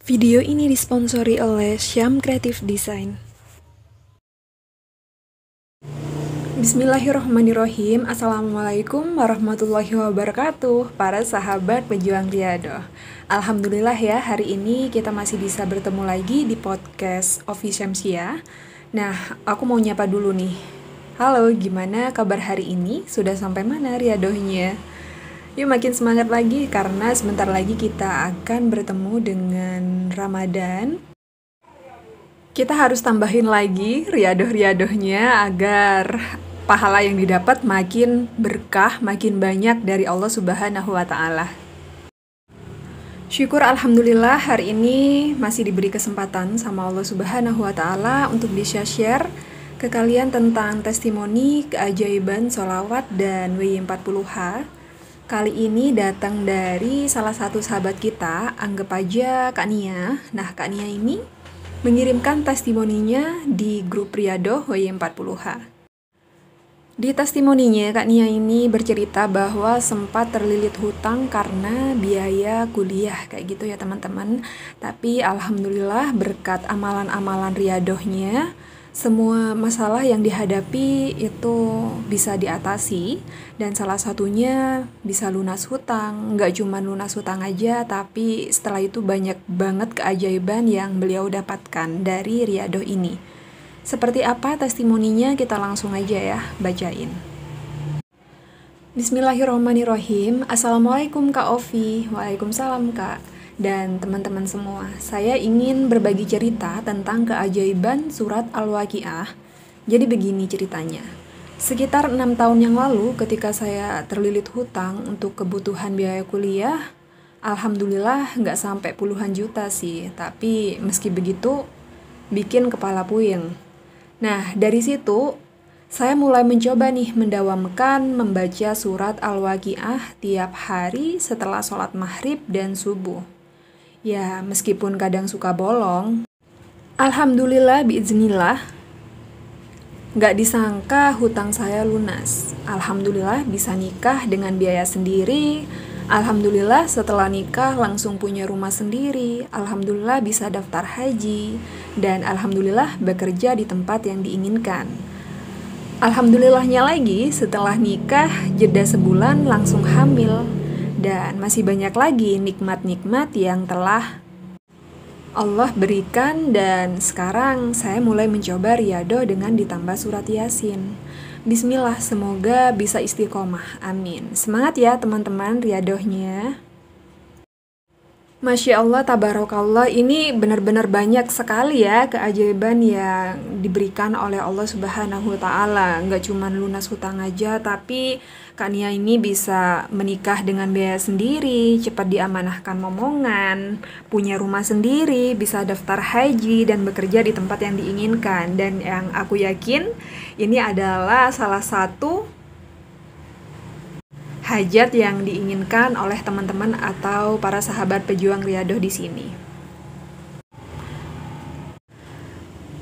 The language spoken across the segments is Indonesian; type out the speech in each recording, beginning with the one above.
Video ini disponsori oleh Syam Creative Design. Bismillahirrahmanirrahim. Assalamualaikum warahmatullahi wabarakatuh, para sahabat pejuang Riyadhah. Alhamdulillah ya, hari ini kita masih bisa bertemu lagi di podcast Ovi Syamsia. Nah, aku mau nyapa dulu nih. Halo, gimana kabar hari ini? Sudah sampai mana Riyadhahnya? Yuk makin semangat lagi karena sebentar lagi kita akan bertemu dengan Ramadan. Kita harus tambahin lagi riadoh-riadohnya agar pahala yang didapat makin berkah, makin banyak dari Allah Subhanahu wa Ta'ala. Syukur alhamdulillah hari ini masih diberi kesempatan sama Allah Subhanahu wa Ta'ala untuk bisa share ke kalian tentang testimoni keajaiban sholawat dan WI40H. Kali ini datang dari salah satu sahabat kita, anggap aja Kak Nia. Nah, Kak Nia ini mengirimkan testimoninya di grup Riyadhah WI40H. Di testimoninya, Kak Nia ini bercerita bahwa sempat terlilit hutang karena biaya kuliah, kayak gitu ya teman-teman. Tapi alhamdulillah berkat amalan-amalan Riyadhahnya, semua masalah yang dihadapi itu bisa diatasi, dan salah satunya bisa lunas hutang. Nggak cuma lunas hutang aja, tapi setelah itu banyak banget keajaiban yang beliau dapatkan dari Riyadhah ini. Seperti apa testimoninya, kita langsung aja ya bacain. Bismillahirrahmanirrahim. Assalamualaikum Kak Ovi. Waalaikumsalam Kak. Dan teman-teman semua, saya ingin berbagi cerita tentang keajaiban surat Al-Waqiah. Jadi begini ceritanya. Sekitar 6 tahun yang lalu ketika saya terlilit hutang untuk kebutuhan biaya kuliah, alhamdulillah nggak sampai puluhan juta sih, tapi meski begitu bikin kepala puyeng. Nah, dari situ saya mulai mencoba nih mendawamkan membaca surat Al-Waqiah tiap hari setelah sholat maghrib dan subuh. Ya, meskipun kadang suka bolong, alhamdulillah biiznillah, gak disangka hutang saya lunas. Alhamdulillah bisa nikah dengan biaya sendiri. Alhamdulillah setelah nikah langsung punya rumah sendiri. Alhamdulillah bisa daftar haji. Dan alhamdulillah bekerja di tempat yang diinginkan. Alhamdulillahnya lagi setelah nikah jeda sebulan langsung hamil. Dan masih banyak lagi nikmat-nikmat yang telah Allah berikan, dan sekarang saya mulai mencoba Riyadhah dengan ditambah surat Yasin. Bismillah, semoga bisa istiqomah. Amin. Semangat ya teman-teman Riyadhahnya. Masya Allah, tabarakallah, ini benar-benar banyak sekali ya keajaiban yang diberikan oleh Allah Subhanahu wa Ta'ala. Nggak cuma lunas hutang aja, tapi Kak Nia ini bisa menikah dengan biaya sendiri, cepat diamanahkan momongan, punya rumah sendiri, bisa daftar haji dan bekerja di tempat yang diinginkan. Dan yang aku yakin ini adalah salah satu hajat yang diinginkan oleh teman-teman atau para sahabat pejuang Riyadhah di sini.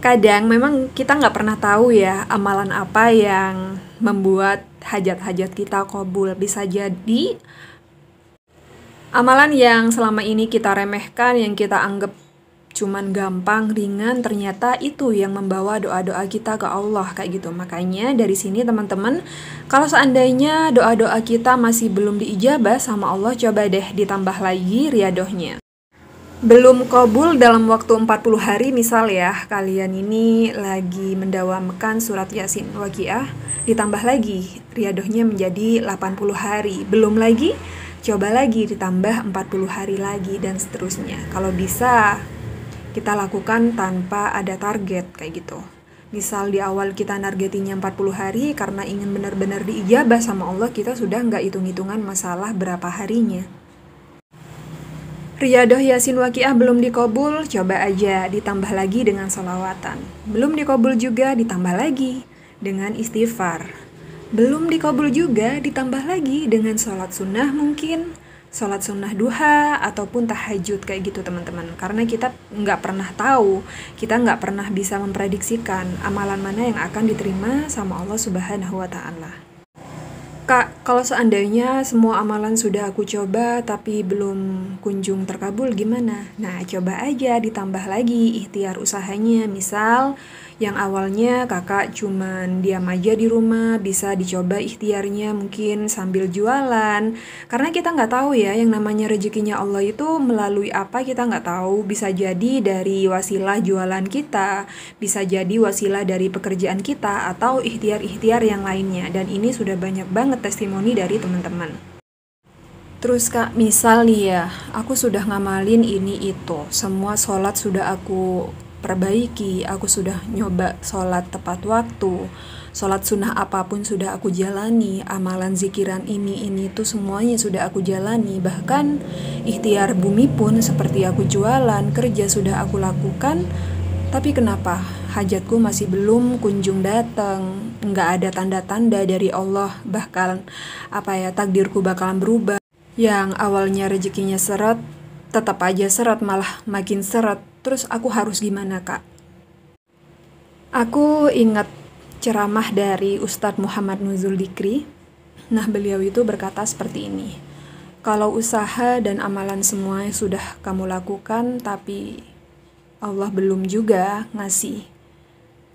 Kadang memang kita nggak pernah tahu ya amalan apa yang membuat hajat-hajat kita qabul. Bisa jadi amalan yang selama ini kita remehkan, yang kita anggap cuman gampang, ringan, ternyata itu yang membawa doa-doa kita ke Allah kayak gitu. Makanya dari sini teman-teman, kalau seandainya doa-doa kita masih belum diijabah sama Allah, coba deh ditambah lagi Riyadhahnya. Belum qabul dalam waktu 40 hari misal ya, kalian ini lagi mendawamkan surat Yasin Waqiah, ditambah lagi Riyadhahnya menjadi 80 hari. Belum lagi, coba lagi ditambah 40 hari lagi dan seterusnya. Kalau bisa kita lakukan tanpa ada target kayak gitu. Misal di awal kita nargetinnya 40 hari karena ingin benar-benar diijabah sama Allah, kita sudah nggak hitung-hitungan masalah berapa harinya. Riyadhah Yasin Waqiah belum dikabul, coba aja ditambah lagi dengan sholawatan. Belum dikabul juga ditambah lagi dengan istighfar. Belum dikabul juga ditambah lagi dengan sholat sunnah mungkin, sholat sunnah duha, ataupun tahajud kayak gitu teman-teman. Karena kita nggak pernah tahu, kita nggak pernah bisa memprediksikan amalan mana yang akan diterima sama Allah Subhanahu wa Ta'ala. Kak, Kalau seandainya semua amalan sudah aku coba tapi belum kunjung terkabul gimana? Nah, coba aja ditambah lagi ikhtiar usahanya. Misal yang awalnya kakak cuman diam aja di rumah, bisa dicoba ikhtiarnya mungkin sambil jualan. Karena kita nggak tahu ya, yang namanya rezekinya Allah itu melalui apa kita nggak tahu. Bisa jadi dari wasilah jualan kita, bisa jadi wasilah dari pekerjaan kita, atau ikhtiar-ikhtiar yang lainnya. Dan ini sudah banyak banget testimoni dari teman-teman. Terus kak, misal nih ya, aku sudah ngamalin ini itu, semua sholat sudah aku perbaiki, aku sudah nyoba sholat tepat waktu, sholat sunnah apapun sudah aku jalani, amalan zikiran ini tuh semuanya sudah aku jalani, bahkan ikhtiar bumi pun seperti aku jualan, kerja sudah aku lakukan, tapi kenapa hajatku masih belum kunjung datang, nggak ada tanda-tanda dari Allah, bahkan takdirku bakalan berubah. Yang awalnya rezekinya seret, tetap aja seret, malah makin seret. Terus aku harus gimana kak? Aku ingat ceramah dari Ustadz Muhammad Nuzul Dikri. Nah, beliau itu berkata seperti ini. Kalau usaha dan amalan semua sudah kamu lakukan, tapi Allah belum juga ngasih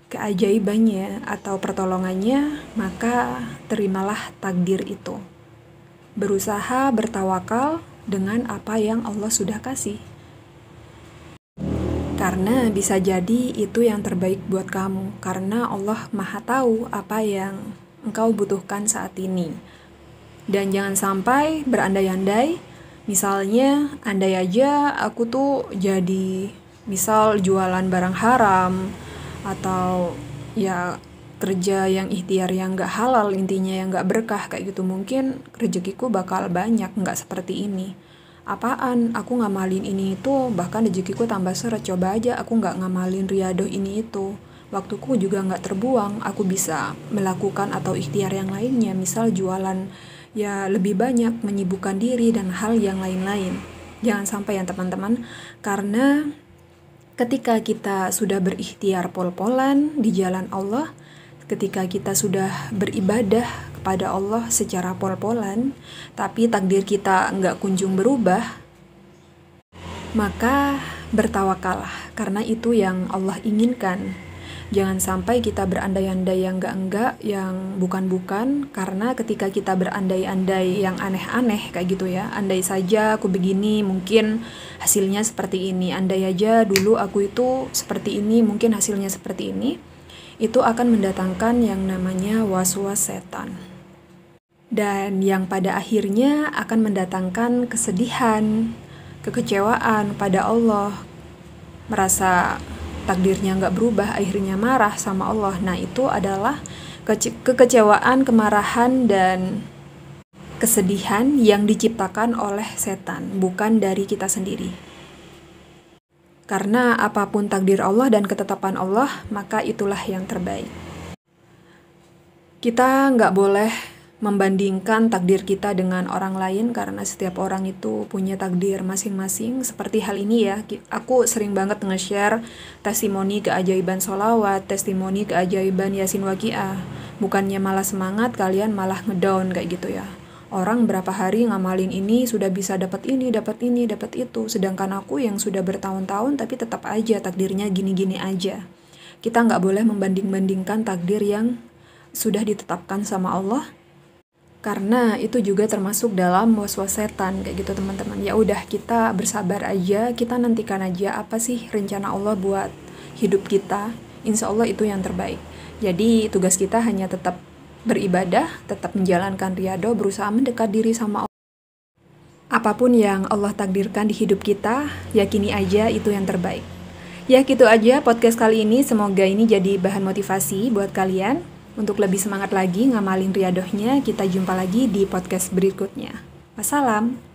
keajaibannya atau pertolongannya, maka terimalah takdir itu. Berusaha bertawakal dengan apa yang Allah sudah kasih. Karena bisa jadi itu yang terbaik buat kamu, karena Allah Maha Tahu apa yang engkau butuhkan saat ini. Dan jangan sampai berandai-andai, misalnya andai aja aku tuh jadi misal jualan barang haram, atau ya kerja yang ikhtiar yang gak halal, intinya yang gak berkah kayak gitu, mungkin rezekiku bakal banyak, gak seperti ini. Apaan, aku ngamalin ini itu, bahkan rezekiku tambah seret. Coba aja aku gak ngamalin riadoh ini itu, waktuku juga gak terbuang, aku bisa melakukan atau ikhtiar yang lainnya, misal jualan ya lebih banyak, menyibukkan diri dan hal yang lain-lain. Jangan sampai ya teman-teman, karena ketika kita sudah berikhtiar pol-polan di jalan Allah, ketika kita sudah beribadah kepada Allah secara pol-polan, tapi takdir kita nggak kunjung berubah, maka bertawakallah, karena itu yang Allah inginkan. Jangan sampai kita berandai-andai yang enggak, yang bukan-bukan, karena ketika kita berandai-andai yang aneh-aneh kayak gitu ya, andai saja aku begini, mungkin hasilnya seperti ini, andai aja dulu aku itu seperti ini, mungkin hasilnya seperti ini, itu akan mendatangkan yang namanya was-was setan. Dan yang pada akhirnya akan mendatangkan kesedihan, kekecewaan pada Allah, merasa takdirnya nggak berubah, akhirnya marah sama Allah. Nah, itu adalah kekecewaan, kemarahan, dan kesedihan yang diciptakan oleh setan, bukan dari kita sendiri. Karena apapun takdir Allah dan ketetapan Allah, maka itulah yang terbaik. Kita nggak boleh membandingkan takdir kita dengan orang lain, karena setiap orang itu punya takdir masing-masing. Seperti hal ini ya, aku sering banget nge-share testimoni keajaiban sholawat, testimoni keajaiban Yasin Waqiah. Bukannya malah semangat, kalian malah ngedown kayak gitu ya. Orang berapa hari ngamalin ini sudah bisa dapat ini, dapat itu. Sedangkan aku yang sudah bertahun-tahun tapi tetap aja takdirnya gini-gini aja. Kita nggak boleh membanding-bandingkan takdir yang sudah ditetapkan sama Allah, karena itu juga termasuk dalam was-was setan kayak gitu teman-teman. Ya udah, kita bersabar aja, kita nantikan aja apa sih rencana Allah buat hidup kita. Insya Allah itu yang terbaik. Jadi tugas kita hanya tetap beribadah, tetap menjalankan riyadhah, berusaha mendekat diri sama Allah. Apapun yang Allah takdirkan di hidup kita, yakini aja itu yang terbaik. Ya gitu aja podcast kali ini, semoga ini jadi bahan motivasi buat kalian untuk lebih semangat lagi ngamalin riyadhahnya. Kita jumpa lagi di podcast berikutnya. Wassalam.